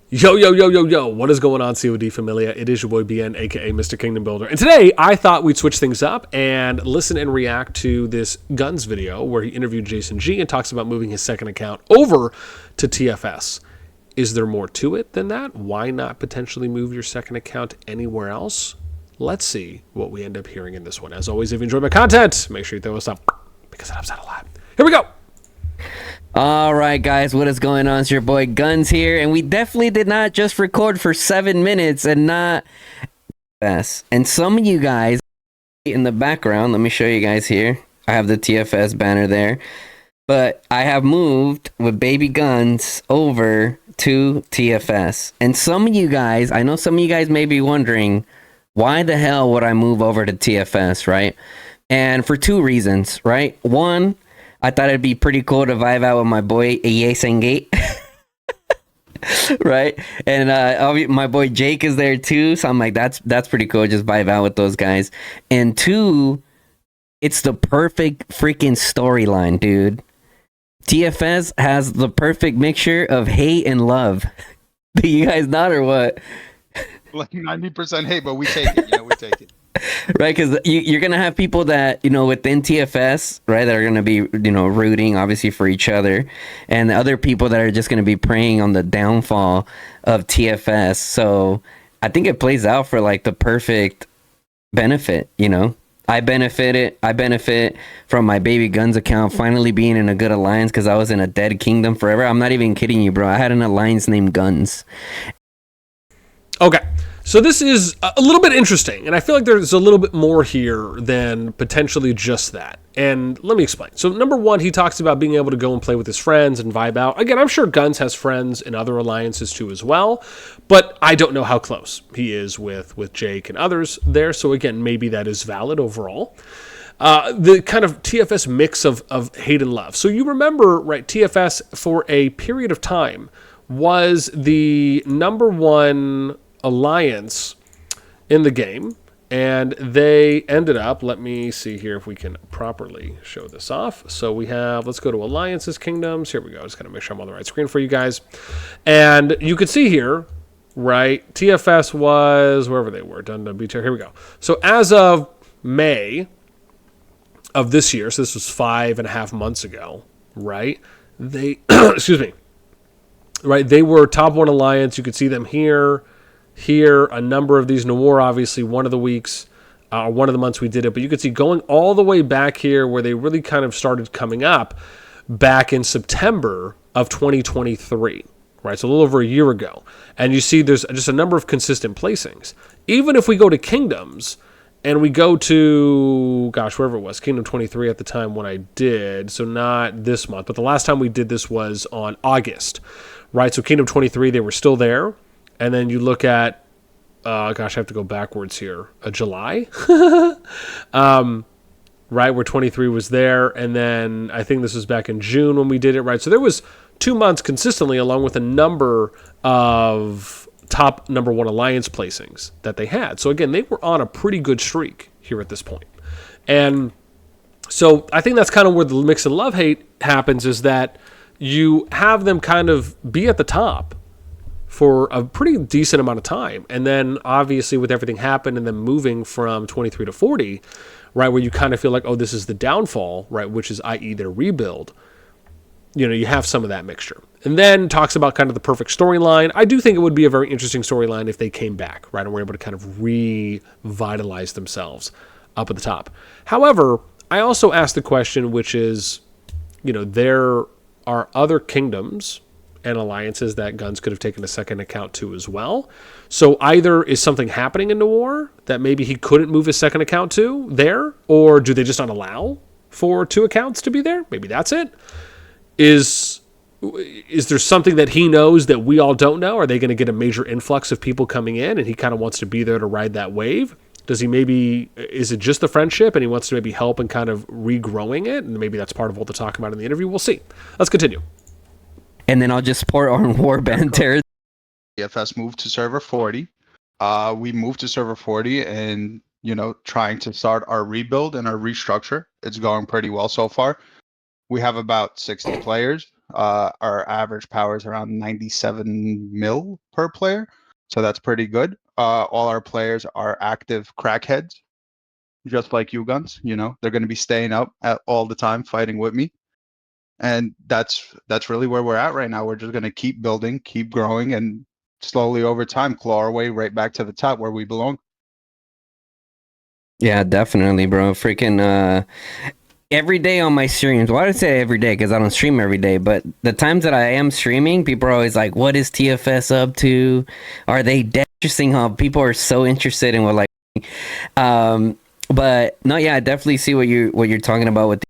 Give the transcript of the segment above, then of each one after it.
Yo, yo, yo, yo, yo. What is going on, COD Familia? It is your boy BN, aka Mr. Kingdom Builder. And today, I thought we'd switch things up and listen and react to this Gunz video where he interviewed JasonGee and talks about moving his second account over to TFS. Is there more to it than that? Why not potentially move your second account anywhere else? Let's see what we end up hearing in this one. As always, if you enjoyed my content, make sure you throw us up because it helps out a lot. Here we go. All right, guys, what is going on? It's your boy Gunz here, and we definitely did not just record for 7 minutes and not TFS. And some of you guys in the background, let me show you guys here. I have the TFS banner there, but I have moved with baby Gunz over to TFS. And some of you guys, I know some of you guys may be wondering, why the hell would I move over to TFS, right? And for 2 reasons, right? One, I thought it'd be pretty cool to vibe out with my boy JasonGee, right? And my boy Jake is there too, so I'm like, that's pretty cool. Just vibe out with those guys. And 2, it's the perfect freaking storyline, dude. TFS has the perfect mixture of hate and love. Do you guys not, or what? Like 90% hate, but we take it. We take it. Right, because you're gonna have people that within TFS, right, that are gonna be rooting obviously for each other, and the other people that are just gonna be preying on the downfall of TFS. So I think it plays out for like the perfect benefit. I benefit from my baby Gunz account finally being in a good alliance because I was in a dead kingdom forever. I'm not even kidding you, bro. I had an alliance named Gunz. Okay. So this is a little bit interesting, and I feel like there's a little bit more here than potentially just that. And let me explain. So number one, he talks about being able to go and play with his friends and vibe out. Again, I'm sure Gunz has friends in other alliances too as well, but I don't know how close he is with Jake and others there. So again, maybe that is valid overall. The kind of TFS mix of hate and love. So you remember, right, TFS for a period of time was the number one alliance in the game, and they ended up, let me see here if we can properly show this off. So we have, let's go to alliances, kingdoms. Here we go. Just gotta make sure I'm on the right screen for you guys. And you can see here, right, TFS was wherever they were, done to beach. Here we go. So as of May of this year, so this was 5.5 months ago, right, they excuse me, right, they were top 1 alliance. You could see them here, a number of these. Noir, obviously, one of the weeks, one of the months we did it. But you can see going all the way back here where they really kind of started coming up back in September of 2023, right? So a little over a year ago. And you see there's just a number of consistent placings. Even if we go to Kingdoms and we go to, gosh, wherever it was, Kingdom 23 at the time when I did. So not this month, but the last time we did this was on August, right? So Kingdom 23, they were still there. And then you look at, gosh, I have to go backwards here, July, right, where 23 was there. And then I think this was back in June when we did it, right? So there was 2 months consistently along with a number of top number 1 alliance placings that they had. So again, they were on a pretty good streak here at this point. And so I think that's kind of where the mix of love-hate happens, is that you have them kind of be at the top for a pretty decent amount of time. And then obviously with everything happened and then moving from 23 to 40, right, where you kind of feel like, oh, this is the downfall, right, which is i.e. their rebuild, you have some of that mixture. And then talks about kind of the perfect storyline. I do think it would be a very interesting storyline if they came back, right, and were able to kind of revitalize themselves up at the top. However, I also asked the question, which is, there are other kingdoms and alliances that Gunz could have taken a second account to as well. So either is something happening in Noir that maybe he couldn't move his second account to there, or do they just not allow for 2 accounts to be there? Maybe that's it. Is there something that he knows that we all don't know? Are they going to get a major influx of people coming in and he kind of wants to be there to ride that wave? Is it just the friendship and he wants to maybe help and kind of regrowing it? And maybe that's part of what they're talking about in the interview. We'll see. Let's continue. And then I'll just support on Warband Terror. TFS moved to server 40. We moved to server 40 and, trying to start our rebuild and our restructure. It's going pretty well so far. We have about 60 players. Our average power is around 97 mil per player, so that's pretty good. All our players are active crackheads, just like you, Guns. You know, they're going to be staying up all the time, fighting with me, and that's really where we're at right now. We're just going to keep building, keep growing, and slowly over time claw our way right back to the top where we belong. Yeah, definitely, bro. Freaking every day on my streams. Why do I say every day? Because I don't stream every day. But the times that I am streaming, people are always like, "What is TFS up to? Are they dead?" Interesting how people are so interested in what like. But no, yeah, I definitely see what you're talking about with the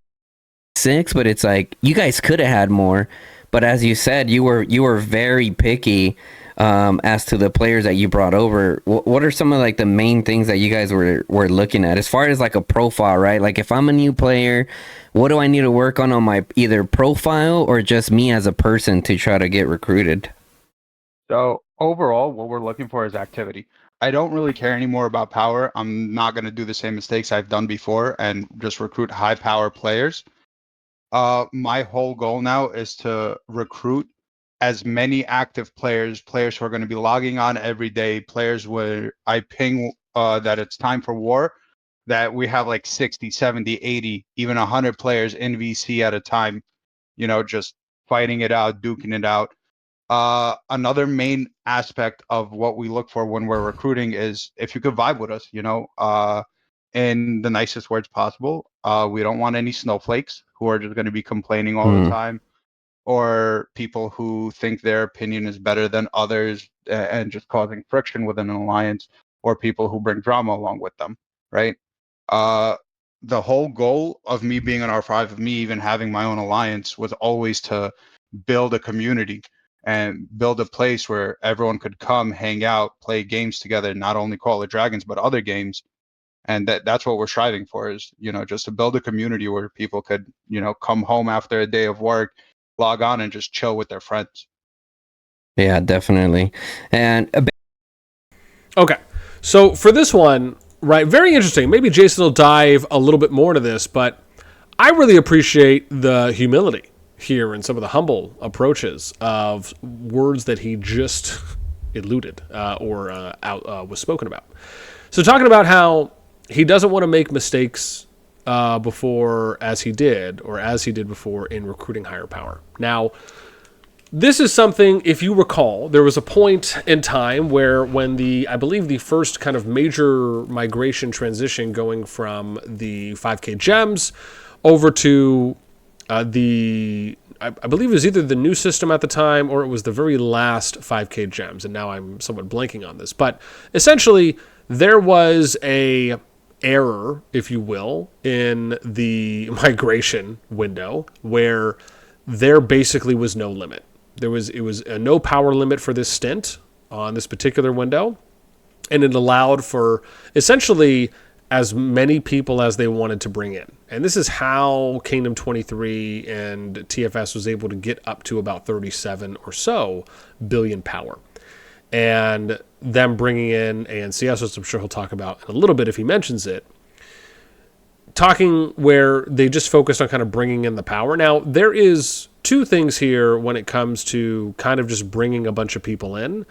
6. But it's like you guys could have had more. But as you said, you were very picky as to the players that you brought over. What are some of like the main things that you guys were looking at as far as like a profile, right? Like if I'm a new player, what do I need to work on my either profile or just me as a person to try to get recruited? So overall, what we're looking for is activity. I don't really care anymore about power. I'm not going to do the same mistakes I've done before and just recruit high power players. My whole goal now is to recruit as many active players who are going to be logging on every day, players where I ping that it's time for war, that we have like 60, 70, 80, even 100 players in VC at a time, you know, just fighting it out, duking it out. Another main aspect of what we look for when we're recruiting is if you could vibe with us, you know, in the nicest words possible. We don't want any snowflakes who are just going to be complaining all the time, or people who think their opinion is better than others and just causing friction within an alliance, or people who bring drama along with them, right? Uh, the whole goal of me being an R5, of me even having my own alliance, was always to build a community and build a place where everyone could come, hang out, play games together, not only Call of Dragons, but other games. And that's what we're striving for, is, you know, just to build a community where people could, you know, come home after a day of work, log on and just chill with their friends. Yeah, definitely. And Okay, so for this one, right, very interesting. Maybe Jason will dive a little bit more into this, but I really appreciate the humility here and some of the humble approaches of words that he just eluded was spoken about. So talking about how he doesn't want to make mistakes before as he did before in recruiting higher power. Now, this is something, if you recall, there was a point in time where when I believe the first kind of major migration transition going from the 5K gems over to I believe it was either the new system at the time or it was the very last 5K gems, and now I'm somewhat blanking on this. But essentially, there was a error, if you will, in the migration window where there basically was no limit. It was a no power limit for this stint on this particular window, and it allowed for essentially as many people as they wanted to bring in. And this is how Kingdom 23 and TFS was able to get up to about 37 or so billion power. And them bringing in ANCS, which I'm sure he'll talk about in a little bit if he mentions it, talking where they just focused on kind of bringing in the power. Now, there is two things here when it comes to kind of just bringing a bunch of people in.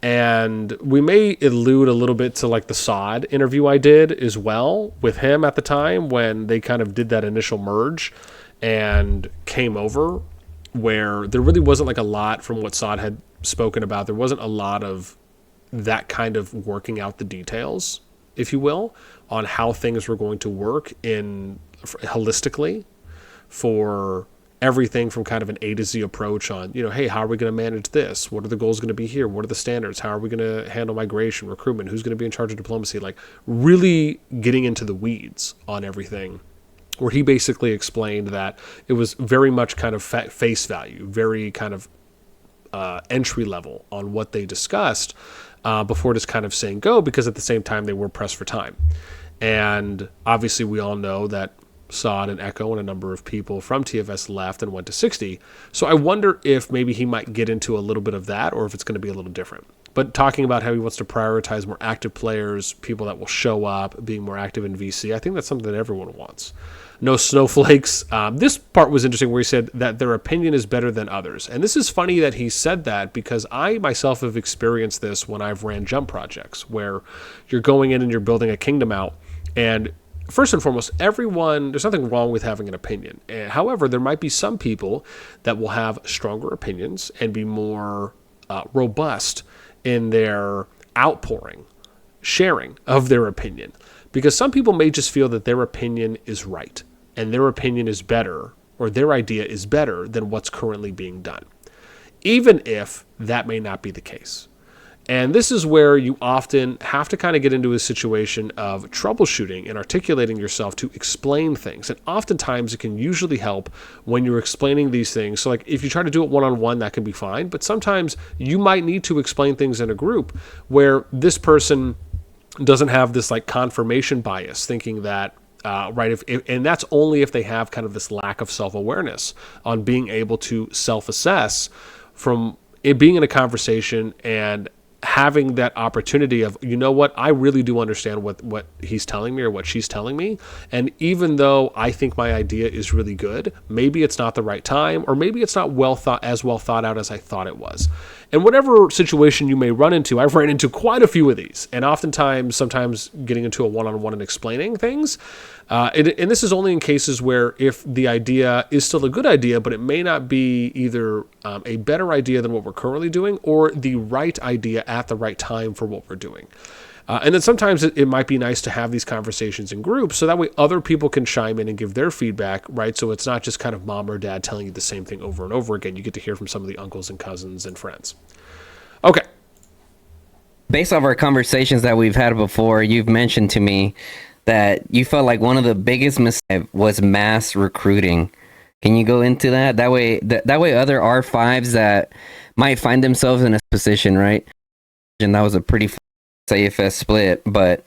And we may allude a little bit to like the CoD interview I did as well with him at the time when they kind of did that initial merge and came over, where there really wasn't like a lot from what CoD had spoken about. There wasn't a lot of that kind of working out the details, if you will, on how things were going to work in holistically for everything from kind of an A to Z approach on, you know, hey, how are we going to manage this? What are the goals going to be here? What are the standards? How are we going to handle migration, recruitment? Who's going to be in charge of diplomacy? Like really getting into the weeds on everything, where he basically explained that it was very much kind of face value, very kind of entry level on what they discussed before just kind of saying go, because at the same time they were pressed for time. And obviously we all know that Sod and Echo and a number of people from TFS left and went to 60. So I wonder if maybe he might get into a little bit of that, or if it's going to be a little different. But talking about how he wants to prioritize more active players, people that will show up, being more active in VC, I think that's something that everyone wants. No snowflakes. This part was interesting where he said that their opinion is better than others. And this is funny that he said that, because I myself have experienced this when I've ran jump projects where you're going in and you're building a kingdom out. And first and foremost, there's nothing wrong with having an opinion. However, there might be some people that will have stronger opinions and be more robust in their outpouring, sharing of their opinion. Because some people may just feel that their opinion is right and their opinion is better, or their idea is better than what's currently being done, even if that may not be the case. And this is where you often have to kind of get into a situation of troubleshooting and articulating yourself to explain things. And oftentimes it can usually help when you're explaining these things. So like if you try to do it one-on-one, that can be fine. But sometimes you might need to explain things in a group where this person doesn't have this like confirmation bias, thinking that and that's only if they have kind of this lack of self-awareness on being able to self-assess from it being in a conversation and having that opportunity of, you know what, I really do understand what he's telling me or what she's telling me. And even though I think my idea is really good, maybe it's not the right time, or maybe it's not well thought out as I thought it was. And whatever situation you may run into, I've ran into quite a few of these. And sometimes getting into a one-on-one and explaining things. And this is only in cases where if the idea is still a good idea, but it may not be either a better idea than what we're currently doing, or the right idea at the right time for what we're doing. And then sometimes it might be nice to have these conversations in groups, so that way other people can chime in and give their feedback, right? So it's not just kind of mom or dad telling you the same thing over and over again. You get to hear from some of the uncles and cousins and friends. Okay. Based off our conversations that we've had before, you've mentioned to me that you felt like one of the biggest mistakes was mass recruiting. Can you go into that? That way other R5s that might find themselves in a position, right? And that was a pretty TFS split, but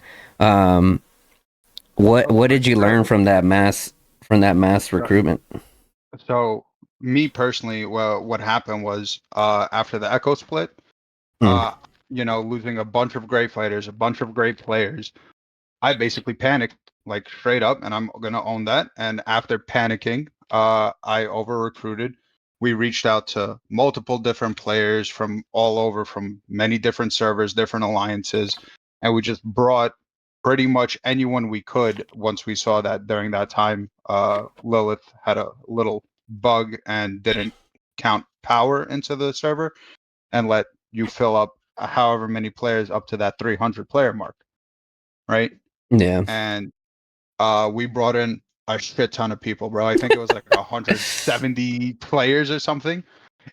what did you learn from that mass recruitment? So me personally, well, what happened was after the Echo split, losing a bunch of great fighters, a bunch of great players, I basically panicked, like straight up, and I'm gonna own that. And after panicking, I over recruited. We reached out to multiple different players from all over, from many different servers, different alliances, and we just brought pretty much anyone we could. Once we saw that during that time, Lilith had a little bug and didn't count power into the server and let you fill up however many players up to that 300 player mark, right? Yeah. And we brought in a shit ton of people, bro. I think it was like 170 players or something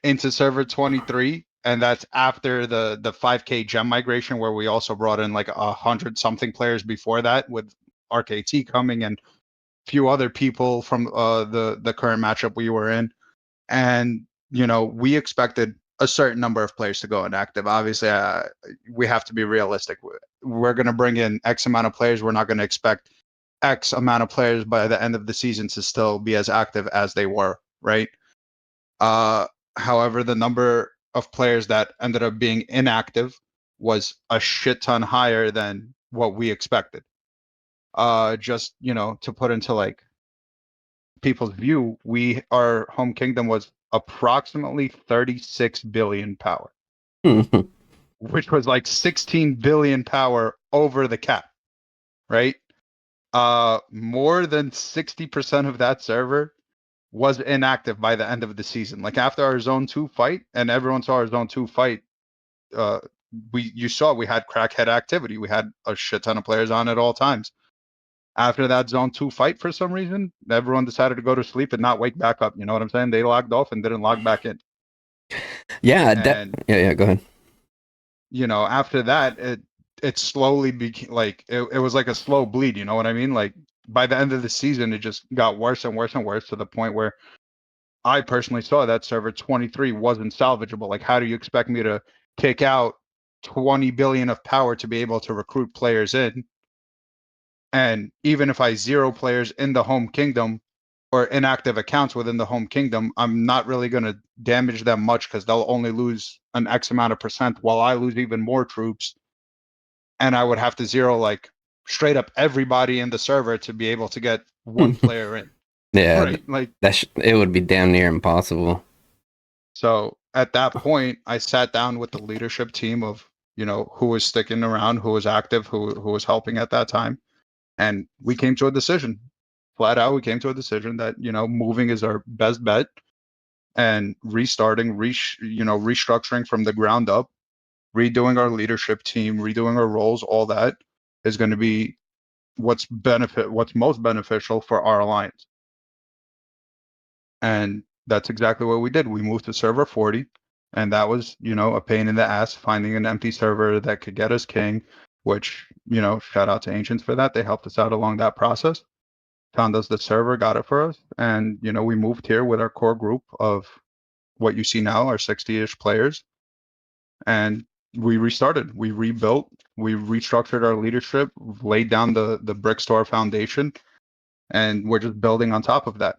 into server 23, and that's after the 5K gem migration, where we also brought in like 100 something players before that, with RKT coming and a few other people from the current matchup we were in. And we expected a certain number of players to go inactive. Obviously, we have to be realistic. We're going to bring in X amount of players. We're not going to expect X amount of players by the end of the season to still be as active as they were, right? However, the number of players that ended up being inactive was a shit ton higher than what we expected. Just, to put into like people's view, our home kingdom was approximately 36 billion power, which was like 16 billion power over the cap, right? More than 60% of that server was inactive by the end of the season. Like after our zone 2 fight, and everyone saw our zone 2 fight, you saw we had crackhead activity. We had a shit ton of players on at all times. After that zone 2 fight, for some reason, everyone decided to go to sleep and not wake back up. You know what I'm saying? They logged off and didn't log back in. Yeah, go ahead. After that, it slowly became like it was like a slow bleed. You know what I mean? Like by the end of the season, it just got worse and worse and worse, to the point where I personally saw that server 23 wasn't salvageable. Like, how do you expect me to kick out 20 billion of power to be able to recruit players in And even if I zero players in the home kingdom or inactive accounts within the home kingdom, I'm not really going to damage them much because they'll only lose an X amount of percent while I lose even more troops. And I would have to zero like straight up everybody in the server to be able to get one player in. Yeah, Right? Like it would be damn near impossible. So at that point, I sat down with the leadership team of, who was sticking around, who was active, who was helping at that time. And we came to a decision. Flat out, we came to a decision that, moving is our best bet, and restarting, restructuring from the ground up, redoing our leadership team, redoing our roles, all that is going to be what's most beneficial for our alliance. And that's exactly what we did. We moved to server 40, and that was, a pain in the ass finding an empty server that could get us king, which, shout out to Ancients for that. They helped us out along that process. Found us the server, got it for us, and, we moved here with our core group of what you see now, our 60-ish players. And we restarted, we rebuilt, we restructured our leadership, laid down the brick store foundation, and we're just building on top of that.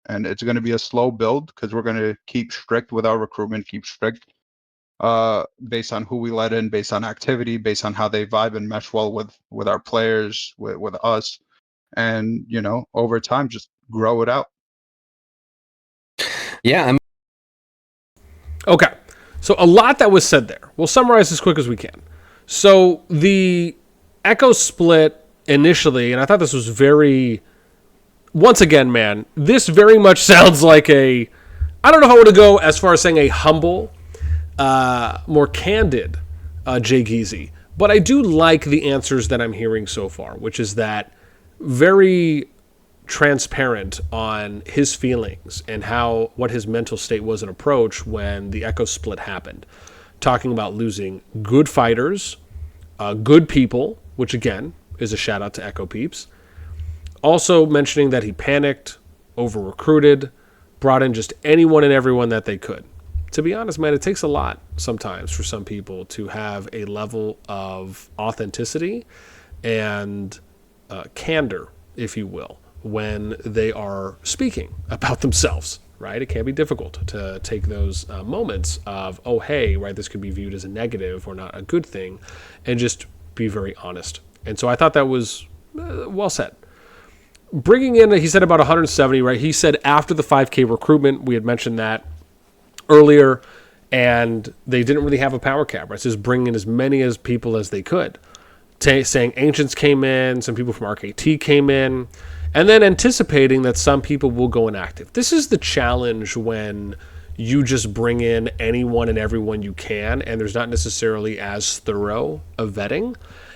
And it's going to be a slow build because we're going to keep strict with our recruitment, keep strict based on who we let in, based on activity, based on how they vibe and mesh well with our players, with us. And, over time, just grow it out. Yeah. Okay. So a lot that was said there. We'll summarize as quick as we can. So the Echo split initially, and I thought this was very... Once again, man, this very much sounds like I don't know how to go as far as saying a humble, more candid Jay Geezy. But I do like the answers that I'm hearing so far, which is that very transparent on his feelings and what his mental state was and approach when the Echo split happened. Talking about losing good fighters, good people, which again is a shout out to Echo peeps. Also mentioning that he panicked, over-recruited, brought in just anyone and everyone that they could. To be honest, man, it takes a lot sometimes for some people to have a level of authenticity and candor, if you will, when they are speaking about themselves, right? It can be difficult to take those moments of, oh, hey, right, this could be viewed as a negative or not a good thing, and just be very honest. And so I thought that was well said. Bringing in, he said about 170, right? He said after the 5K recruitment, we had mentioned that earlier, and they didn't really have a power cap, right? So just bringing in as many as people as they could. Saying Ancients came in, some people from RKT came in, and then anticipating that some people will go inactive. This is the challenge when you just bring in anyone and everyone you can, and there's not necessarily as thorough a vetting.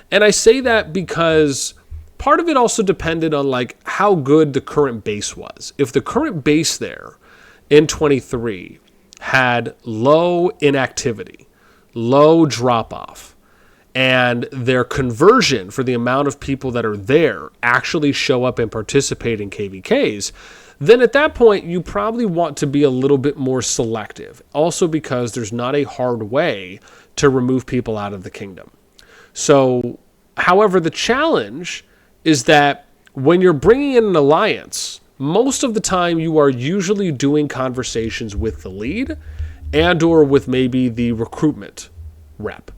And I say that because... part of it also depended on like how good the current base was. If the current base there in 23 had low inactivity, low drop-off, and their conversion for the amount of people that are there actually show up and participate in KVKs, then at that point you probably want to be a little bit more selective. Also because there's not a hard way to remove people out of the kingdom. So, however, the challenge is that when you're bringing in an alliance, most of the time you are usually doing conversations with the lead and or with maybe the recruitment rep,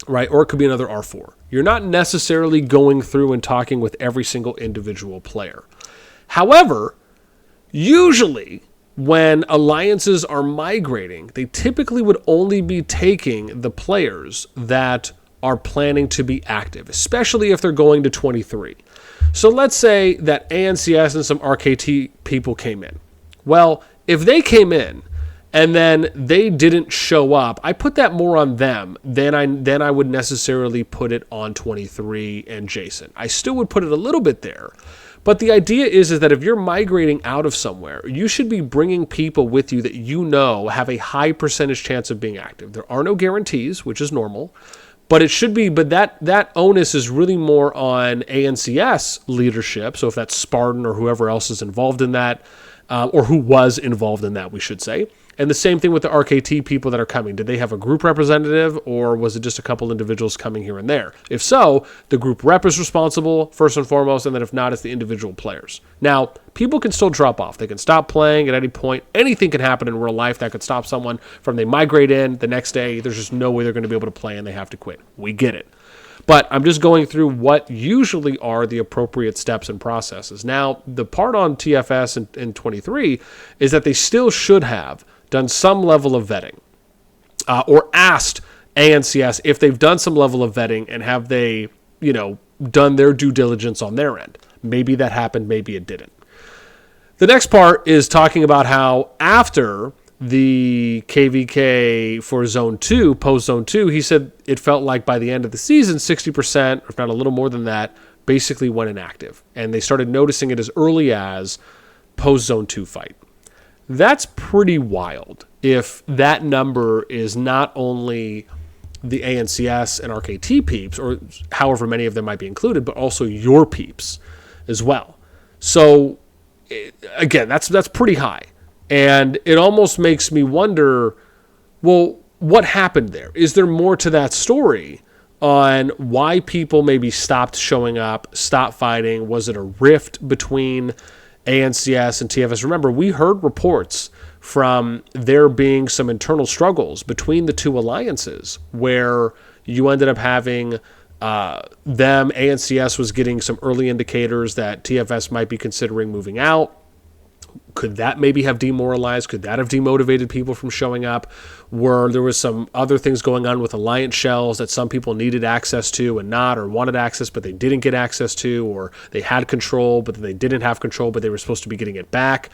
right? Or it could be another R4. You're not necessarily going through and talking with every single individual player. However, usually when alliances are migrating, they typically would only be taking the players that are planning to be active, especially if they're going to 23. So let's say that ANCS and some RKT people came in. Well, if they came in and then they didn't show up, I put that more on them than I would necessarily put it on 23 and Jason. I still would put it a little bit there. But the idea is that if you're migrating out of somewhere, you should be bringing people with you that you know have a high percentage chance of being active. There are no guarantees, which is normal. But it should be, but that onus is really more on ANCS leadership. So if that's Spartan or whoever else is involved in that, or who was involved in that, we should say. And the same thing with the RKT people that are coming. Did they have a group representative, or was it just a couple individuals coming here and there? If so, the group rep is responsible first and foremost, and then if not, it's the individual players. Now, people can still drop off. They can stop playing at any point. Anything can happen in real life that could stop someone from they migrate in the next day. There's just no way they're going to be able to play and they have to quit. We get it. But I'm just going through what usually are the appropriate steps and processes. Now, the part on TFS in 23 is that they still should have done some level of vetting or asked ANCS if they've done some level of vetting and have they, done their due diligence on their end. Maybe that happened, maybe it didn't. The next part is talking about how after the KVK for Zone 2, post Zone 2, he said it felt like by the end of the season, 60%, if not a little more than that, basically went inactive. And they started noticing it as early as post Zone 2 fight. That's pretty wild if that number is not only the ANCS and RKT peeps, or however many of them might be included, but also your peeps as well. So, again, that's pretty high. And it almost makes me wonder, well, what happened there? Is there more to that story on why people maybe stopped showing up, stopped fighting? Was it a rift between ANCS and TFS? Remember, we heard reports from there being some internal struggles between the two alliances where you ended up having ANCS was getting some early indicators that TFS might be considering moving out. Could that maybe have demoralized? Could that have demotivated people from showing up? Where there was some other things going on with alliance shells that some people needed access to and not, or wanted access but they didn't get access to, or they had control but they didn't have control but they were supposed to be getting it back.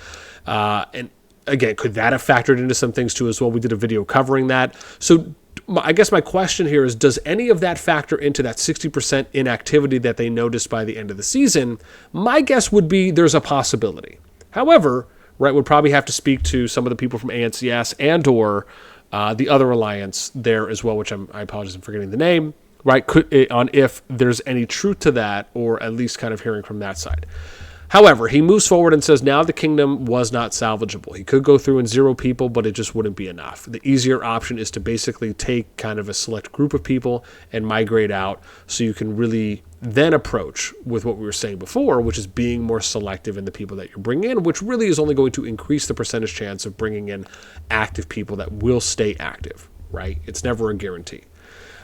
And again, could that have factored into some things too as well? We did a video covering that. So I guess my question here is, does any of that factor into that 60% inactivity that they noticed by the end of the season? My guess would be there's a possibility. However, right, would probably have to speak to some of the people from ANCS and or the other alliance there as well, which I apologize, I'm forgetting the name, right, on if there's any truth to that, or at least kind of hearing from that side. However, he moves forward and says now the kingdom was not salvageable. He could go through and 0 people, but it just wouldn't be enough. The easier option is to basically take kind of a select group of people and migrate out so you can really then approach with what we were saying before, which is being more selective in the people that you're bringing in, which really is only going to increase the percentage chance of bringing in active people that will stay active, right? It's never a guarantee.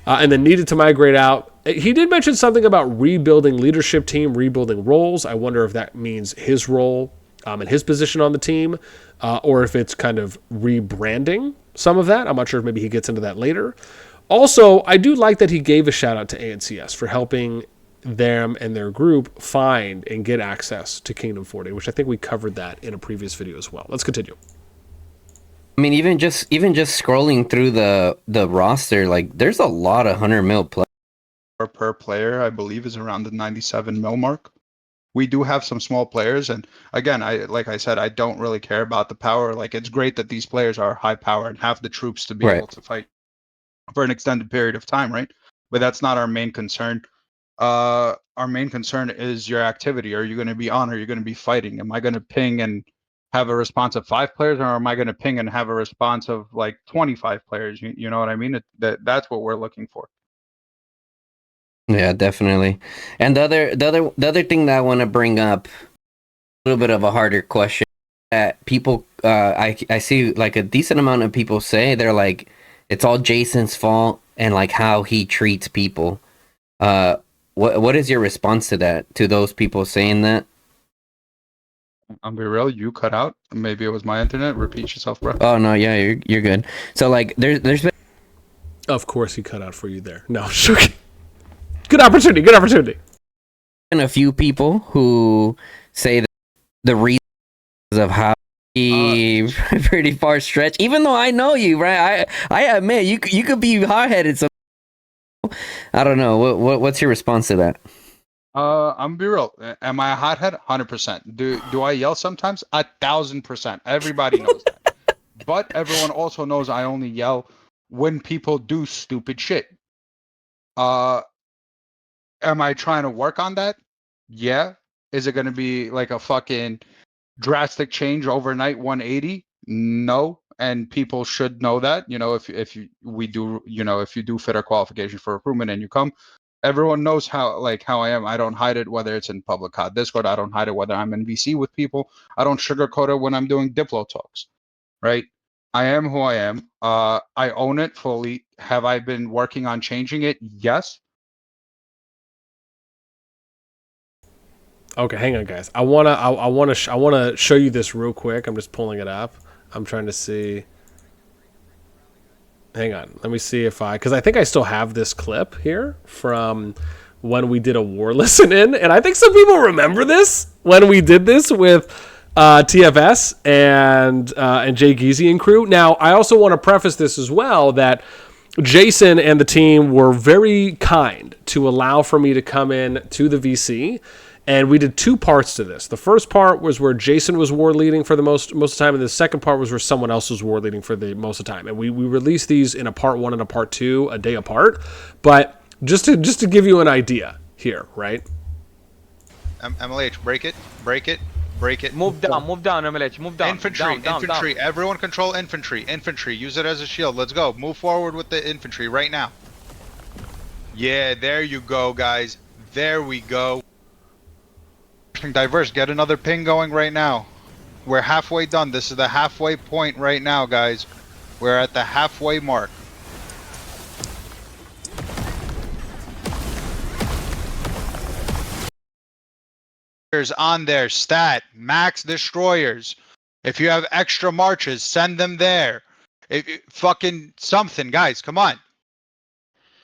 And then needed to migrate out. He did mention something about rebuilding leadership team, rebuilding roles. I wonder if that means his role and his position on the team, or if it's kind of rebranding some of that. I'm not sure if maybe he gets into that later. Also, I do like that he gave a shout out to ANCS for helping them and their group find and get access to Kingdom 40, which I think we covered that in a previous video as well. Let's continue. I mean, even just scrolling through the roster, like there's a lot of 100 mil plus per player, I believe, is around the 97 mil mark. We do have some small players, and again, like I said, I don't really care about the power. Like, it's great that these players are high power and have the troops to be able to fight for an extended period of time, right? But that's not our main concern. Our main concern is your activity. Are you going to be on? Are you going to be fighting? Am I going to ping and have a response of 5 players, or am I going to ping and have a response of like 25 players? You know what I mean? That's what we're looking for. Yeah, definitely. And the other thing that I want to bring up, a little bit of a harder question that people I see like a decent amount of people say, they're like, it's all Jason's fault and like how he treats people. What is your response to that? To those people saying that? I'm be real. You cut out. Maybe it was my internet. Repeat yourself, bro. Oh no, yeah, you're good. So like, there's been. Of course, he cut out for you there. No, sure. Good opportunity. Good opportunity. And a few people who say that the reasons of how he pretty far stretch. Even though I know you, right? I admit you could be hard headed. So I don't know. What's your response to that? I'm be real. Am I a hothead? 100%. Do I yell sometimes? 1,000%. Everybody knows that. But everyone also knows I only yell when people do stupid shit. Am I trying to work on that? Yeah. Is it going to be like a fucking drastic change overnight 180? No. and people should know that. If you do fit our qualification for recruitment and you come, everyone knows how I am. I don't hide it, whether it's in public COD Discord. I don't hide it whether I'm in VC with people. I don't sugarcoat it when I'm doing Diplo talks, right? I am who I am. I own it fully. Have I been working on changing it? Yes. Okay, hang on, guys. I wanna show you this real quick. I'm just pulling it up. I'm trying to see. Hang on. Let me see because I think I still have this clip here from when we did a war listen in, and I think some people remember this when we did this with TFS and Jay Geezy and crew. Now, I also want to preface this as well that Jason and the team were very kind to allow for me to come in to the VC. And we did 2 parts to this. The first part was where Jason was war leading for the most of the time, and the second part was where someone else was war leading for the most of the time. And we released these in a part 1 and a part 2 a day apart. But just to give you an idea here, right? MLH, break it. Move down, MLH, move down. Infantry, down, infantry. down. Everyone control infantry. Infantry, use it as a shield. Let's go. Move forward with the infantry right now. Yeah, there you go, guys. There we go. Diverse, get another ping going right now. We're halfway done. This is the halfway point right now, guys. We're at the halfway mark. On there, stat, max destroyers. If you have extra marches, send them there. Fucking something, guys, come on.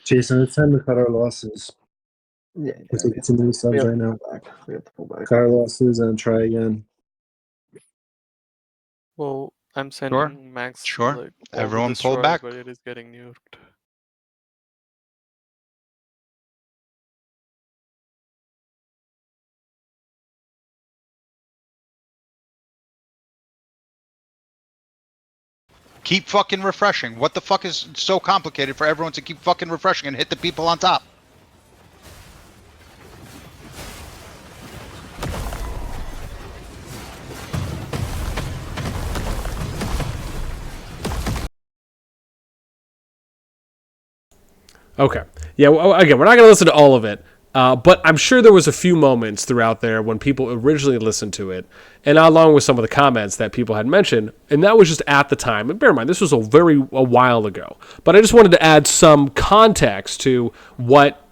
Jason, it's time to cut our losses. Yeah, We're taking too many subs right now. we have to pull back. Cut our losses and try again. Well, I'm sending Max. Sure. Like, all the Everyone pull destroyers, back. But it is getting nuked. Keep fucking refreshing. What the fuck is so complicated for everyone to keep fucking refreshing and hit the people on top? Okay. Yeah, well, again, we're not going to listen to all of it, but I'm sure there was a few moments throughout there when people originally listened to it, and along with some of the comments that people had mentioned, and that was just at the time. And bear in mind, this was a while ago, but I just wanted to add some context to what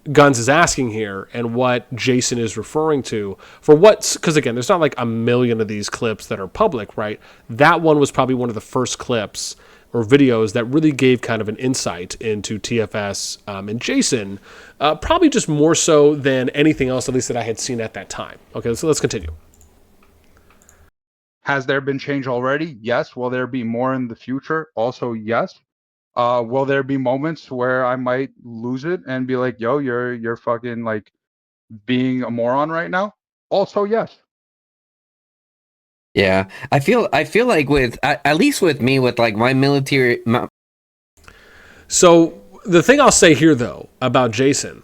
Gunz is asking here and what Jason is referring to for because again, there's not like a million of these clips that are public, right? That one was probably one of the first clips or videos that really gave kind of an insight into TFS and Jason, probably just more so than anything else, at least that I had seen at that time. Okay, so let's continue. Has there been change already? Yes. Will there be more in the future? Also, yes. Will there be moments where I might lose it and be like, yo, you're fucking like being a moron right now? Also, yes. Yeah, I feel like with at least with me with like my military. So the thing I'll say here though about Jason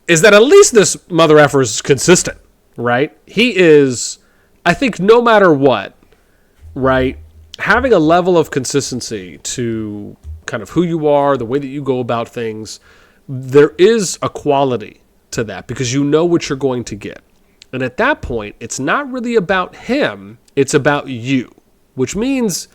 is that at least this mother effer is consistent, right? He is, I think, no matter what, right, having a level of consistency to kind of who you are, the way that you go about things, there is a quality to that because you know what you're going to get. And at that point, it's not really about him, it's about you. Which means,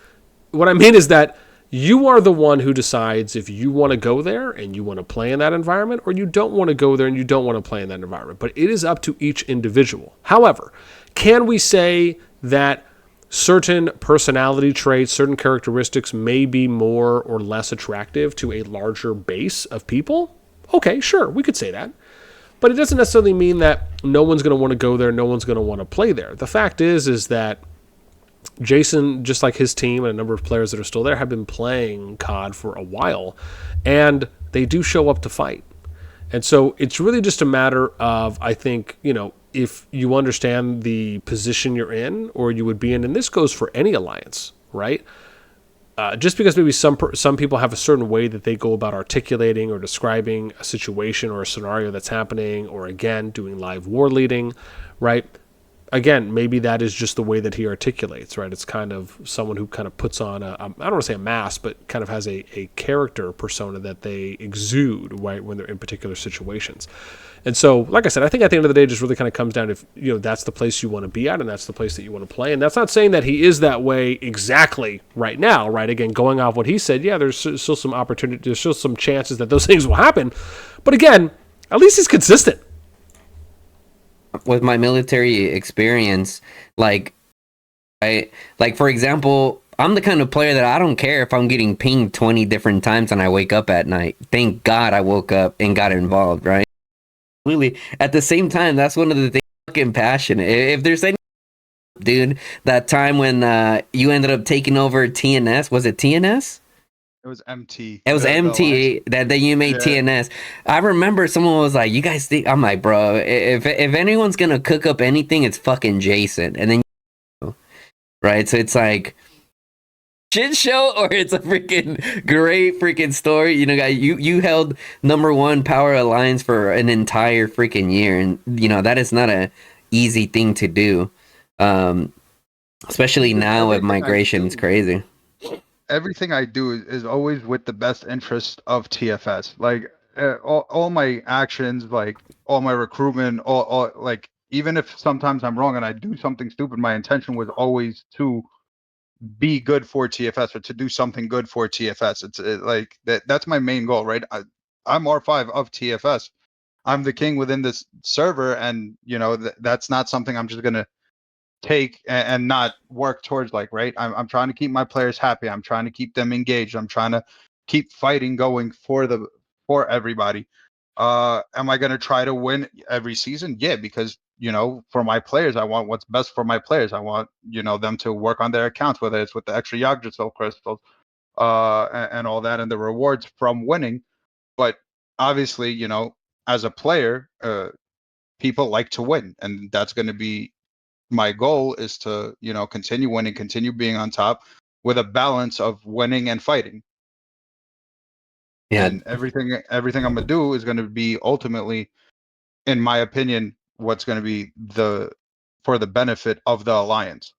what I mean is that you are the one who decides if you want to go there and you want to play in that environment, or you don't want to go there and you don't want to play in that environment. But it is up to each individual. However, can we say that certain personality traits, certain characteristics may be more or less attractive to a larger base of people? Okay, sure, we could say that. But it doesn't necessarily mean that no one's going to want to go there, no one's going to want to play there. The fact is that Jason, just like his team and a number of players that are still there, have been playing COD for a while, and they do show up to fight. And so it's really just a matter of, I think, if you understand the position you're in or you would be in, and this goes for any alliance, right? Just because maybe some people have a certain way that they go about articulating or describing a situation or a scenario that's happening, or again, doing live war leading, right? again, maybe that is just the way that he articulates, right? It's kind of someone who kind of puts on I don't want to say a mask, but kind of has a character persona that they exude, right, when they're in particular situations. And so, like I said, I think at the end of the day, it just really kind of comes down to, that's the place you want to be at, and that's the place that you want to play. And that's not saying that he is that way exactly right now, right? Again, going off what he said, yeah, there's still some opportunity, there's still some chances that those things will happen. But again, at least he's consistent. With my military experience, like for example, I'm the kind of player that I don't care if I'm getting pinged 20 different times and I wake up at night. Thank God I woke up and got involved, right? Really, at the same time, that's one of the things I'm fucking passionate. If there's any dude, that time when you ended up taking over TNS, was it TNS? It was MT. It was MT that you made TNS. I remember someone was like, "You guys think?" I'm like, "Bro, if anyone's gonna cook up anything, it's fucking Jason." And then, right? So it's like shit show, or it's a freaking great freaking story. You held #1 Power Alliance for an entire freaking year, and that is not a easy thing to do. Especially now with migration, it's crazy. Everything I do is always with the best interest of TFS. Like all my actions, like all my recruitment, all like, even if sometimes I'm wrong and I do something stupid, my intention was always to be good for TFS or to do something good for TFS. It's like that's my main goal, right? I'm R5 of TFS. I'm the king within this server, and that's not something I'm just gonna take and not work towards, like, right? I'm trying to keep my players happy. I'm trying to keep them engaged. I'm trying to keep fighting going for everybody. Am I going to try to win every season? Yeah, because for my players, I want what's best for my players. I want them to work on their accounts, whether it's with the extra Yggdrasil crystals and all that, and the rewards from winning. But obviously, as a player, people like to win, and that's going to be my goal, is to continue winning, continue being on top with a balance of winning and fighting. Yeah. And everything I'm gonna do is going to be ultimately, in my opinion, what's going to be for the benefit of the alliance.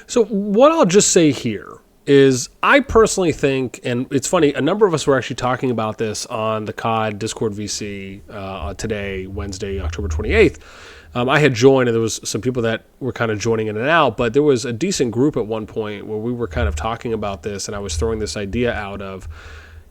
So what I'll just say here is, I personally think, and it's funny, a number of us were actually talking about this on the COD Discord VC today, Wednesday, October 28th. I had joined, and there was some people that were kind of joining in and out, but there was a decent group at one point where we were kind of talking about this, and I was throwing this idea out of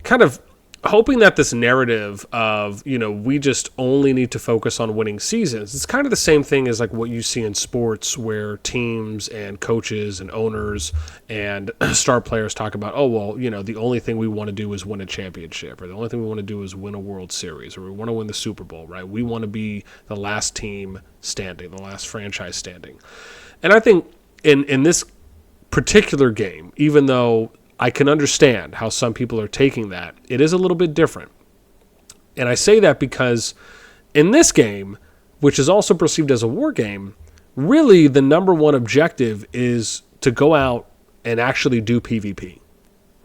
kind of hoping that this narrative of, we just only need to focus on winning seasons. It's kind of the same thing as like what you see in sports, where teams and coaches and owners and star players talk about, oh, well, the only thing we want to do is win a championship, or the only thing we want to do is win a World Series, or we want to win the Super Bowl, right? We want to be the last team standing, the last franchise standing. And I think in this particular game, even though I can understand how some people are taking that, it is a little bit different. And I say that because in this game, which is also perceived as a war game, really the #1 objective is to go out and actually do PvP,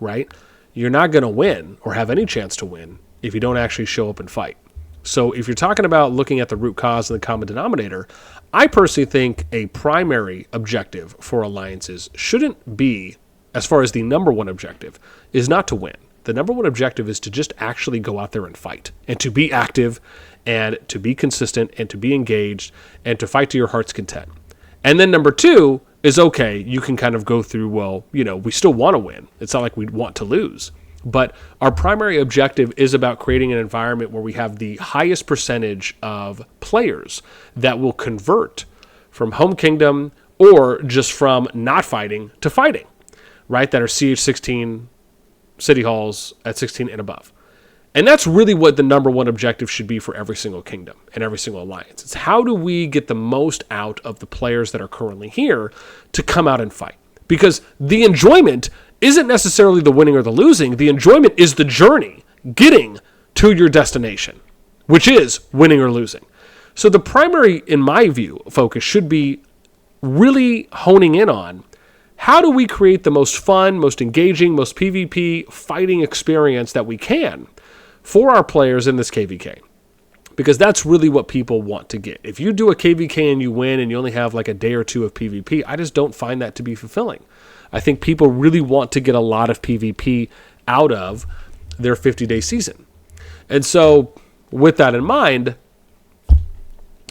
right? You're not going to win or have any chance to win if you don't actually show up and fight. So if you're talking about looking at the root cause and the common denominator, I personally think a primary objective for alliances shouldn't be, as far as the #1 objective, is not to win. The #1 objective is to just actually go out there and fight, and to be active, and to be consistent, and to be engaged, and to fight to your heart's content. And then #2 is, okay, you can kind of go through, well, we still want to win. It's not like we want to lose. But our primary objective is about creating an environment where we have the highest percentage of players that will convert from home kingdom or just from not fighting to fighting, right? That are CH16 city halls at 16 and above. And that's really what the #1 objective should be for every single kingdom and every single alliance. It's how do we get the most out of the players that are currently here to come out and fight? Because the enjoyment isn't necessarily the winning or the losing. The enjoyment is the journey getting to your destination, which is winning or losing. So the primary, in my view, focus should be really honing in on, how do we create the most fun, most engaging, most PvP fighting experience that we can for our players in this KVK? because that's really what people want to get. If you do a KVK and you win and you only have like a day or two of PvP, I just don't find that to be fulfilling. I think people really want to get a lot of PvP out of their 50-day season. And so with that in mind,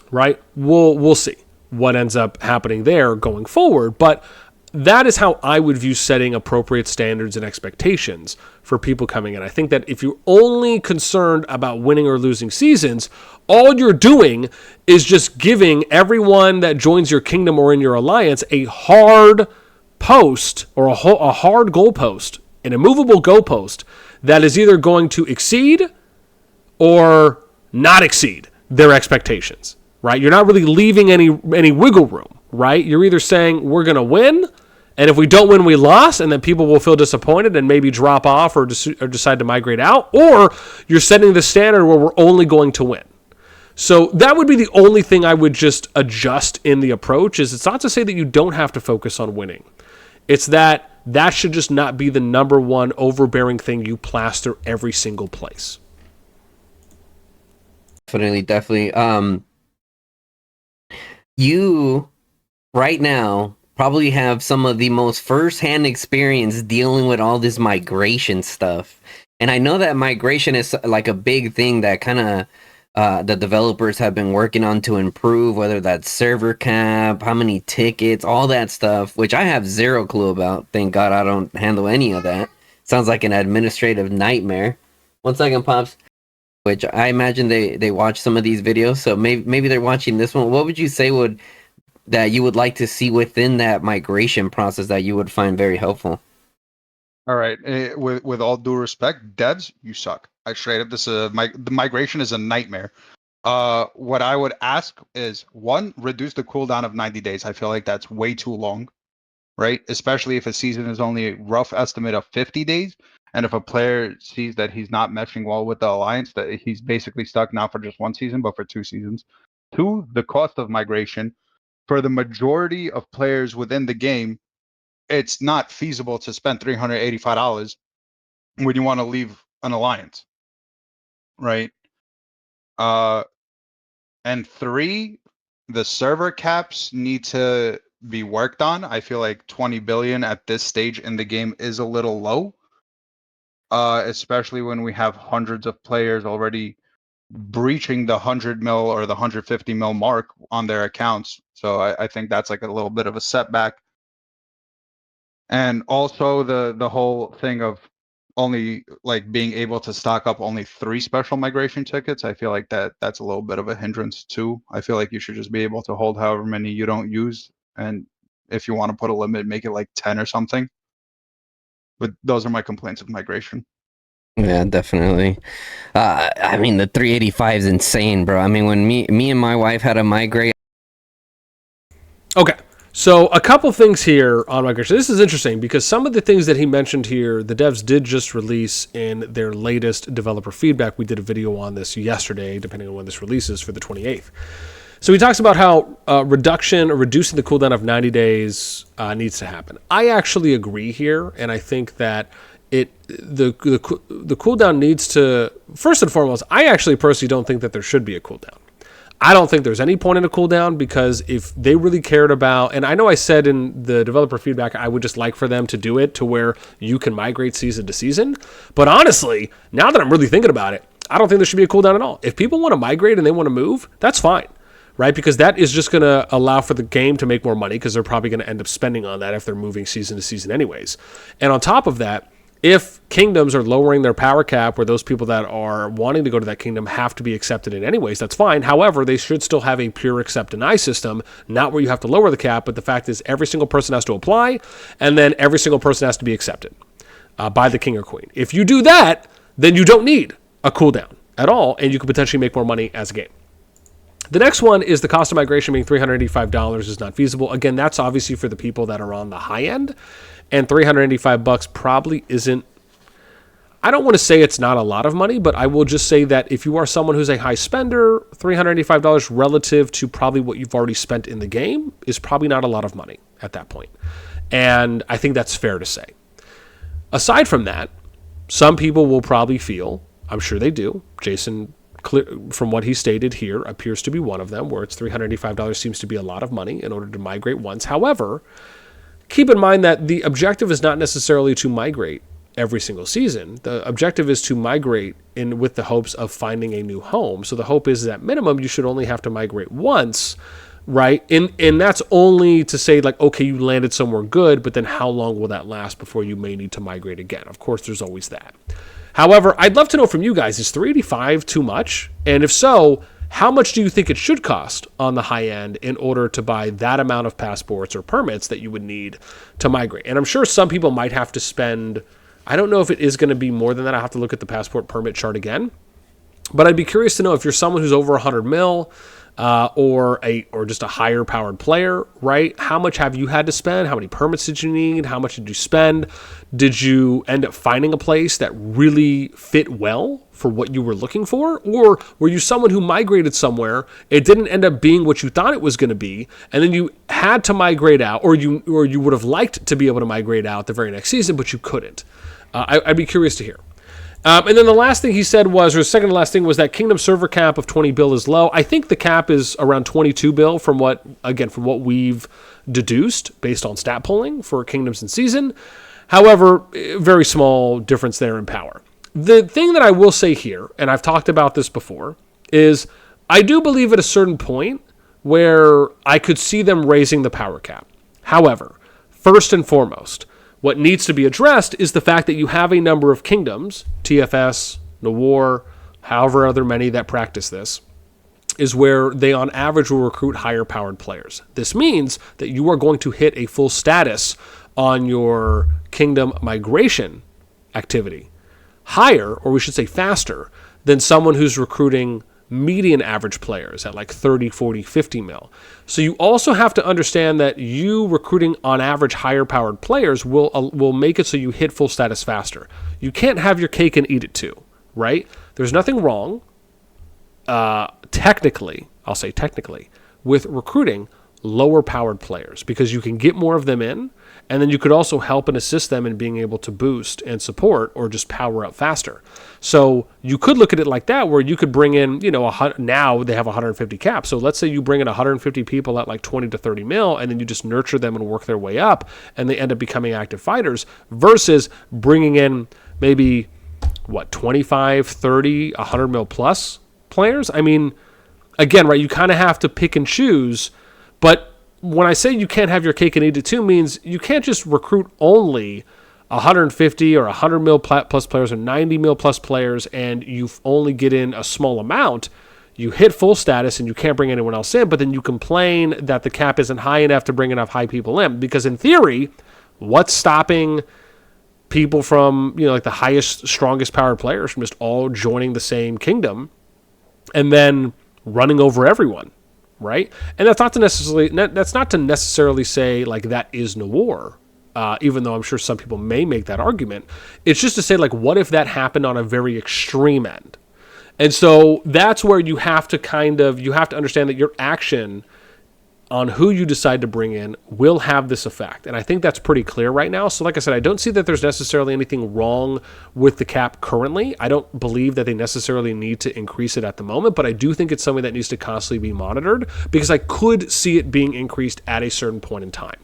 right, we'll see what ends up happening there going forward. But that is how I would view setting appropriate standards and expectations for people coming in. I think that if you're only concerned about winning or losing seasons, all you're doing is just giving everyone that joins your kingdom or in your alliance a hard post or a hard goalpost, an immovable goalpost that is either going to exceed or not exceed their expectations, right? You're not really leaving any wiggle room, right? You're either saying we're going to win, and if we don't win, we lost, and then people will feel disappointed and maybe drop off or decide to migrate out, or you're setting the standard where we're only going to win. So that would be the only thing I would just adjust in the approach. Is it's not to say that you don't have to focus on winning. It's that should just not be the number one overbearing thing you plaster every single place. Definitely. You right now probably have some of the most first-hand experience dealing with all this migration stuff. And I know that migration is like a big thing that kind of the developers have been working on to improve, whether that's server cap, how many tickets, all that stuff, which I have zero clue about. Thank God I don't handle any of that. Sounds like an administrative nightmare. 1 second, Pops. Which I imagine they watch some of these videos, so maybe they're watching this one. What would you say that you would like to see within that migration process that you would find very helpful? All right, with all due respect, devs, you suck. I straight up, the migration is a nightmare. What I would ask is, one, reduce the cooldown of 90 days. I feel like that's way too long, right? Especially if a season is only a rough estimate of 50 days. And if a player sees that he's not meshing well with the alliance, that he's basically stuck not for just 1 season, but for 2 seasons. 2, the cost of migration. For the majority of players within the game, it's not feasible to spend $385 when you want to leave an alliance, right? And 3, the server caps need to be worked on. I feel like 20 billion at this stage in the game is a little low. Especially when we have hundreds of players already breaching the 100 mil or the 150 mil mark on their accounts. So I think that's like a little bit of a setback. And also the whole thing of only like being able to stock up only 3 special migration tickets. I feel like that's a little bit of a hindrance too. I feel like you should just be able to hold however many you don't use. And if you want to put a limit, make it like 10 or something. But those are my complaints of migration. Yeah, definitely. I mean, the 385 is insane, bro. I mean, when me and my wife had to migrate. Okay, so a couple things here on migration. This is interesting because some of the things that he mentioned here, the devs did just release in their latest developer feedback. We did a video on this yesterday, depending on when this releases, for the 28th. So he talks about how reducing the cooldown of 90 days needs to happen. I actually agree here, and I think that the cooldown needs to, first and foremost, I actually personally don't think that there should be a cooldown. I don't think there's any point in a cooldown, because if they really cared about, and I know I said in the developer feedback I would just like for them to do it to where you can migrate season to season, but honestly, now that I'm really thinking about it, I don't think there should be a cooldown at all. If people want to migrate and they want to move, that's fine. Right? Because that is just going to allow for the game to make more money, because they're probably going to end up spending on that if they're moving season to season anyways. And on top of that, if kingdoms are lowering their power cap, where those people that are wanting to go to that kingdom have to be accepted in anyways, that's fine. However, they should still have a pure accept deny system, not where you have to lower the cap, but the fact is every single person has to apply, and then every single person has to be accepted by the king or queen. If you do that, then you don't need a cooldown at all, and you can potentially make more money as a game. The next one is the cost of migration being $385 is not feasible. Again, that's obviously for the people that are on the high end, and $385 probably isn't, I don't want to say it's not a lot of money, but I will just say that if you are someone who's a high spender, $385 relative to probably what you've already spent in the game is probably not a lot of money at that point. And I think that's fair to say. Aside from that, some people will probably feel, I'm sure they do, Jason from what he stated here, appears to be one of them, where it's $385 seems to be a lot of money in order to migrate once. However, keep in mind that the objective is not necessarily to migrate every single season. The objective is to migrate in with the hopes of finding a new home. So the hope is that minimum you should only have to migrate once, right? And that's only to say like, okay, you landed somewhere good, but then how long will that last before you may need to migrate again? Of course, there's always that. However, I'd love to know from you guys, is $385 too much? And if so, how much do you think it should cost on the high end in order to buy that amount of passports or permits that you would need to migrate? And I'm sure some people might have to spend, I don't know if it is going to be more than that. I have to look at the passport permit chart again. But I'd be curious to know if you're someone who's over 100 mil or just a higher powered player, right? How much have you had to spend? How many permits did you need? How much did you spend? Did you end up finding a place that really fit well for what you were looking for? Or were you someone who migrated somewhere, it didn't end up being what you thought it was going to be, and then you had to migrate out, or you would have liked to be able to migrate out the very next season, but you couldn't? I'd be curious to hear. And then the last thing he said was, or second to last thing was that Kingdom server cap of 20 bill is low. I think the cap is around 22 bill from what we've deduced based on stat polling for Kingdoms in season. However, very small difference there in power. The thing that I will say here, and I've talked about this before, is I do believe at a certain point where I could see them raising the power cap. However, first and foremost, what needs to be addressed is the fact that you have a number of kingdoms, TFS, Nawar, however other many that practice this, is where they on average will recruit higher powered players. This means that you are going to hit a full status on your kingdom migration activity higher, or we should say faster, than someone who's recruiting median average players at like 30, 40, 50 mil. So you also have to understand that you recruiting on average higher powered players will make it so you hit full status faster. You can't have your cake and eat it too, right? There's nothing wrong, technically, I'll say technically, with recruiting lower powered players because you can get more of them in, and then you could also help and assist them in being able to boost and support or just power up faster. So you could look at it like that, where you could bring in, now they have 150 cap. So let's say you bring in 150 people at like 20 to 30 mil, and then you just nurture them and work their way up, and they end up becoming active fighters, versus bringing in maybe, 25, 30, 100 mil plus players. I mean, again, right, you kind of have to pick and choose, but when I say you can't have your cake and eat it too, means you can't just recruit only 150 or 100 mil plus players or 90 mil plus players and you only get in a small amount. You hit full status and you can't bring anyone else in, but then you complain that the cap isn't high enough to bring enough high people in. Because in theory, what's stopping people from, like the highest, strongest powered players from just all joining the same kingdom and then running over everyone? Right? And that's not to necessarily say like that is Nawar, even though I'm sure some people may make that argument. It's just to say, like, what if that happened on a very extreme end? And so that's where you have to understand that your action on who you decide to bring in will have this effect. And I think that's pretty clear right now. So like I said, I don't see that there's necessarily anything wrong with the cap currently. I don't believe that they necessarily need to increase it at the moment, but I do think it's something that needs to constantly be monitored because I could see it being increased at a certain point in time.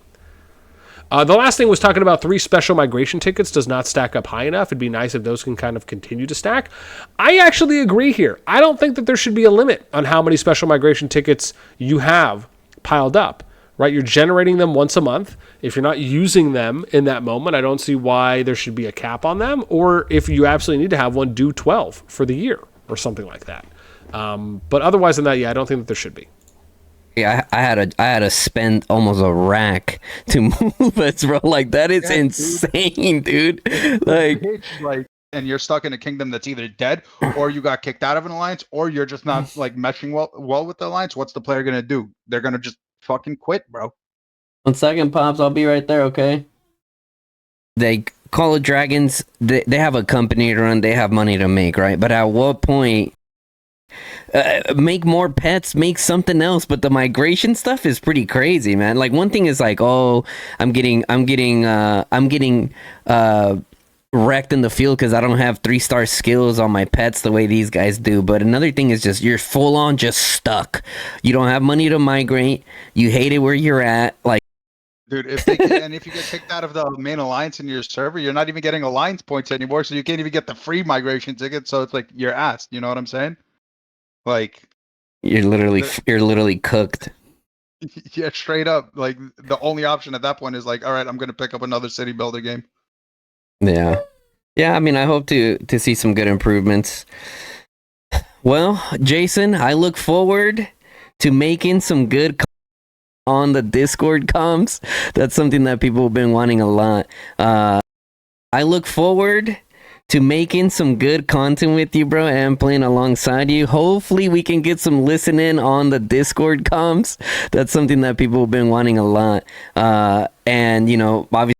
The last thing was talking about 3 special migration tickets does not stack up high enough. It'd be nice if those can kind of continue to stack. I actually agree here. I don't think that there should be a limit on how many special migration tickets you have piled up, right? You're generating them once a month. If you're not using them in that moment, I don't see why there should be a cap on them. Or if you absolutely need to have one, do 12 for the year or something like that. But otherwise than that, I don't think that there should be. Yeah, I had to spend almost a rack to move us, bro. Like that is insane, dude. Like, and you're stuck in a kingdom that's either dead, or you got kicked out of an alliance, or you're just not like meshing well with the alliance. What's the player gonna do? They're gonna just fucking quit, bro. 1 second, Pops. I'll be right there. Okay. They Call of Dragons. They have a company to run. They have money to make, right? But at what point? Make more pets, make something else, but the migration stuff is pretty crazy, man. Like one thing is like, oh, I'm getting wrecked in the field because I don't have 3-star skills on my pets the way these guys do. But another thing is just you're full on just stuck. You don't have money to migrate. You hate it where you're at. Like, Dude, if you get kicked out of the main alliance in your server, you're not even getting alliance points anymore, so you can't even get the free migration ticket. So it's like you're asked. You know what I'm saying? Like you're literally cooked. yeah, straight up. Like the only option at that point is like, all right, I'm gonna pick up another city builder game. Yeah. Yeah, I mean, I hope to see some good improvements. Well, Jason, I look forward to making some good on the Discord comms. That's something that people have been wanting a lot. I look forward to making some good content with you, bro, and playing alongside you. Hopefully we can get some listening on the Discord comms. That's something that people have been wanting a lot. And, you know, obviously,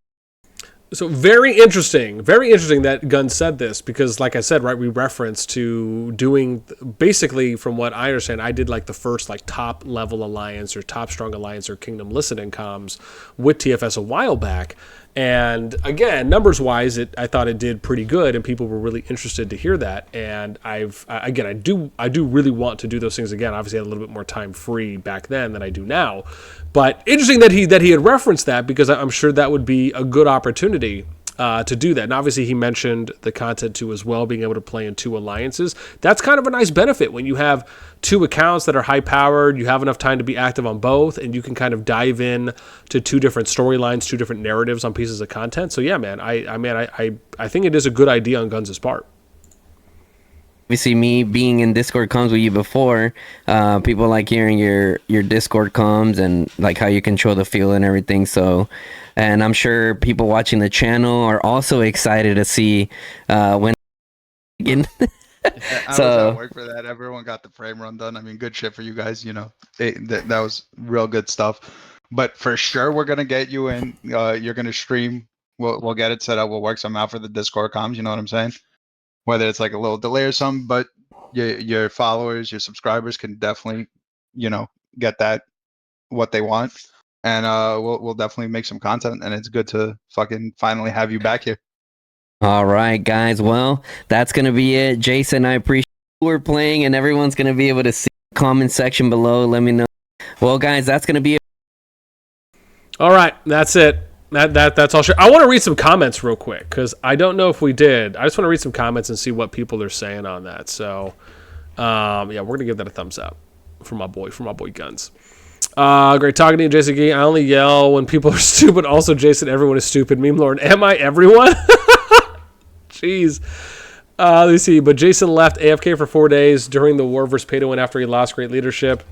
so very interesting that Gunz said this, because like I said, right, we referenced to doing basically, from what I understand, I did like the first like top level alliance or top strong alliance or kingdom listening comms with TFS a while back. And again, numbers wise, I thought it did pretty good, and people were really interested to hear that. And I do really want to do those things again. Obviously, I had a little bit more time free back then than I do now. But interesting that he had referenced that, because I'm sure that would be a good opportunity to do that. And obviously, he mentioned the content too as well, being able to play in 2 alliances. That's kind of a nice benefit when you have 2 accounts that are high powered. You have enough time to be active on both, and you can kind of dive in to 2 different storylines, 2 different narratives on pieces of content. So yeah, man, I think it is a good idea on Gunz's part. obviously me being in Discord comms with you before, people like hearing your Discord comms and like how you control the field and everything. So, and I'm sure people watching the channel are also excited to see when again. I was at work for that. Everyone got the frame run done. I mean, good shit for you guys. You know, that was real good stuff. But for sure, we're gonna get you in. You're gonna stream. We'll get it set up. We'll work something out for the Discord comms. You know what I'm saying? Whether it's like a little delay or something, but your followers, your subscribers can definitely, you know, get that what they want, and we'll definitely make some content. And it's good to fucking finally have you back here. All right, guys. Well, that's going to be it. Jason, I appreciate we're playing, and everyone's going to be able to see the comment section below. Let me know. Well, guys, that's going to be it. All right, that's it. That's all. I want to read some comments real quick, because I don't know if we did. I just want to read some comments and see what people are saying on that. So, yeah, we're going to give that a thumbs up for my boy Gunz. Great talking to you, JasonGee. I only yell when people are stupid. Also, Jason, everyone is stupid. Meme Lord, am I everyone? Jeez. Let me see. But Jason left AFK for 4 days during the war versus Pay-to-Win after he lost great leadership.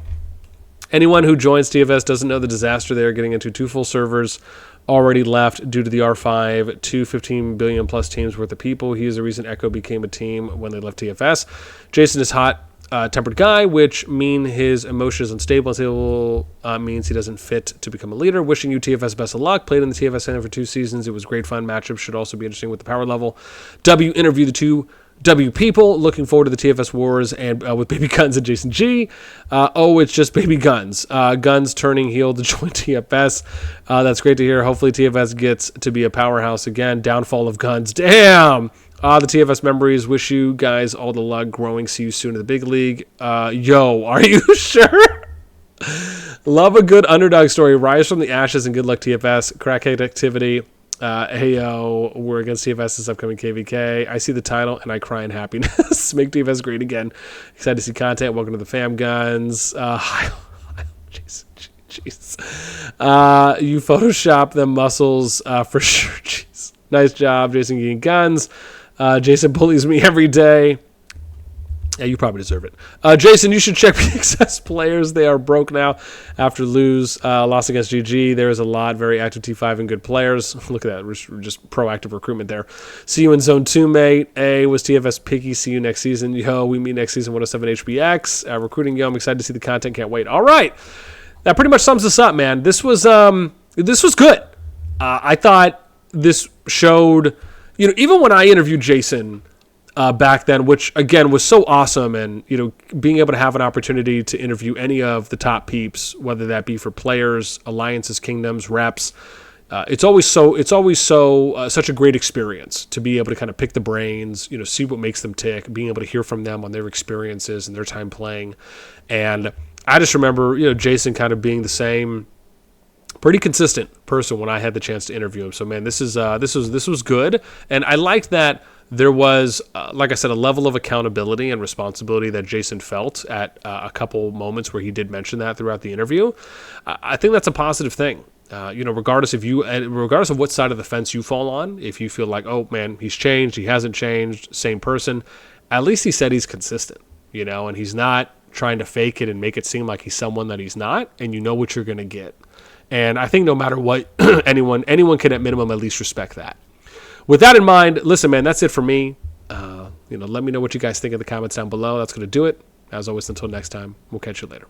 Anyone who joins TFS doesn't know the disaster they are getting into. 2 full servers already left due to the R5. 2 15 billion plus teams worth of people. He is the reason Echo became a team when they left TFS. Jason is hot. Tempered guy, which mean his emotions unstable. Unstable means he doesn't fit to become a leader. Wishing you TFS best of luck. Played in the TFS Center for 2 seasons. It was great fun. Matchups should also be interesting with the power level. W interview the 2 W people. Looking forward to the TFS wars and with Baby Gunz and JasonGee. It's just Baby Gunz. Gunz turning heel to join TFS. That's great to hear. Hopefully TFS gets to be a powerhouse again. Downfall of Gunz. Damn. The TFS memories. Wish you guys all the luck growing. See you soon in the big league. Yo, are you sure? Love a good underdog story. Rise from the ashes and good luck TFS. Crackhead activity. Hey yo, we're against TFS this upcoming KVK. I see the title and I cry in happiness. Make TFS great again. Excited to see content. Welcome to the fam, Gunz. Jeez. You Photoshop them muscles for sure. Jeez. Nice job, JasonGee and Gunz. Jason bullies me every day. Yeah, you probably deserve it. Jason, you should check PXS players. They are broke now after loss against GG. There is a lot, very active T5 and good players. Look at that. We're just proactive recruitment there. See you in Zone 2, mate. A was TFS picky. See you next season. Yo, we meet next season 107 HBX. Recruiting, yo, I'm excited to see the content. Can't wait. All right. That pretty much sums this up, man. This was good. I thought this showed, you know, even when I interviewed Jason back then, which again was so awesome, and you know, being able to have an opportunity to interview any of the top peeps, whether that be for players, alliances, kingdoms, reps, it's always so such a great experience to be able to kind of pick the brains, see what makes them tick, being able to hear from them on their experiences and their time playing. And I just remember, Jason kind of being the same, pretty consistent person when I had the chance to interview him. So man, this was good, and I liked that there was, like I said, a level of accountability and responsibility that Jason felt at a couple moments where he did mention that throughout the interview. I think that's a positive thing. Regardless of what side of the fence you fall on, if you feel like, oh man, he's changed, he hasn't changed, same person, at least he said he's consistent, and he's not trying to fake it and make it seem like he's someone that he's not, and you know what you're going to get. And I think no matter what, anyone can at minimum at least respect that. With that in mind, listen, man, that's it for me. Let me know what you guys think in the comments down below. That's going to do it. As always, until next time, we'll catch you later.